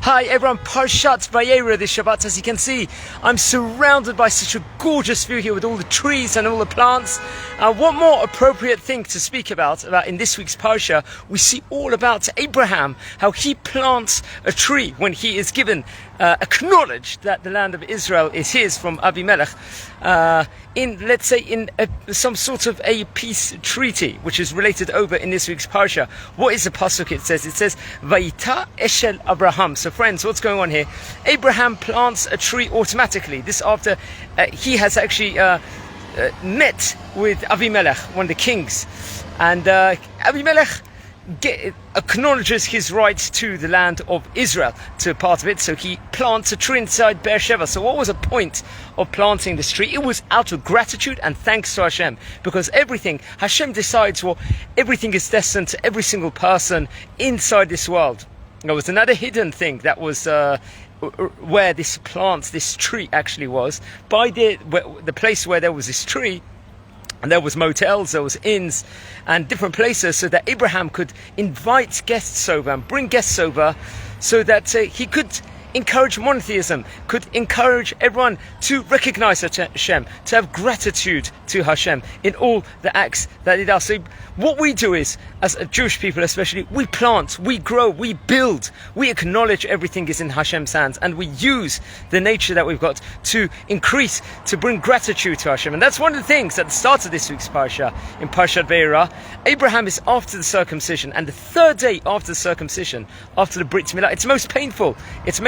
Hi everyone, Parshat Vayera this Shabbat. As you can see, I'm surrounded by such a gorgeous view here with all the trees and all the plants. What more appropriate thing to speak about in this week's Parshah? We see all about Abraham, how he plants a tree when he is given, acknowledged that the land of Israel is his from Avimelech, in some sort of a peace treaty, which is related over in this week's Parsha. What is the pasuk? It says, Vayita eshel Avraham. So friends, what's going on here? Abraham plants a tree automatically. This after he has actually met with Avimelech, one of the kings, and Avimelech acknowledges his right to the land of Israel, to part of it, so he plants a tree inside Bereishit. So what was the point of planting this tree? It was out of gratitude and thanks to Hashem, because everything, Hashem decides what everything is destined to every single person inside this world. There was another hidden thing that was where this tree actually was, by the place where there was this tree. And there was motels, there was inns and different places, so that Abraham could invite guests over and bring guests over, so that he could encourage monotheism, could encourage everyone to recognize Hashem, to have gratitude to Hashem in all the acts that he does. So what we do is, as a Jewish people especially, we plant, we grow, we build, we acknowledge everything is in Hashem's hands, and we use the nature that we've got to increase, to bring gratitude to Hashem. And that's one of the things at the start of this week's Parsha, in Parshat Vayera. Abraham is after the circumcision, and the third day after the circumcision, after the Brit Milah, it's most painful. It's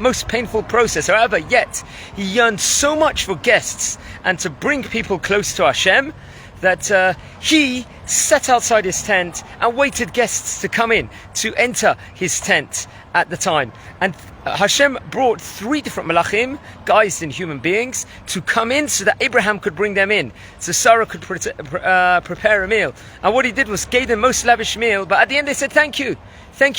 most painful process. However, yet he yearned so much for guests and to bring people close to Hashem, that he sat outside his tent and waited guests to come in, to enter his tent at the time. And Hashem brought 3 different malachim, guised in human beings, to come in so that Abraham could bring them in, so Sara could prepare a meal. And what he did was gave them most lavish meal, but at the end they said, thank you,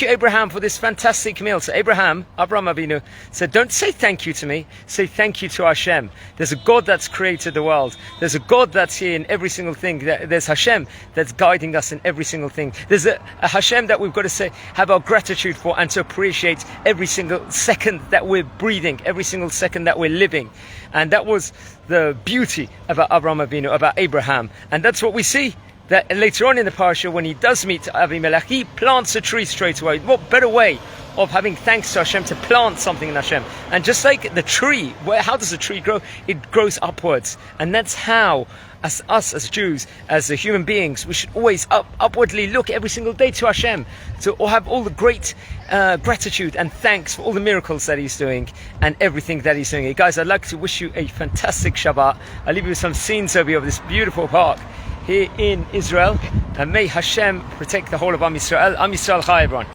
Abraham, for this fantastic meal. So Avraham Avinu said, don't say thank you to me, say thank you to Hashem. There's a God that's created the world. There's a God that's here in every single thing. There's Hashem that's guiding us in every single thing. There's a Hashem that we've got to have our gratitude for, and to appreciate every single second that we're breathing, every single second that we're living. And that was the beauty about Avraham Avinu, about Abraham. And that's what we see, that later on in the Parsha, when he does meet Avimelech, he plants a tree straight away. What better way of having thanks to Hashem to plant something in Hashem? And just like the tree, how does a tree grow? It grows upwards. And that's how, as us as Jews, as human beings, we should always upwardly look every single day to Hashem, to have all the great gratitude and thanks for all the miracles that he's doing and everything that he's doing. Hey guys, I'd like to wish you a fantastic Shabbat. I'll leave you with some scenes over here of this beautiful park here in Israel, and may Hashem protect the whole of Am Yisrael. Am Yisrael Chai, everyone.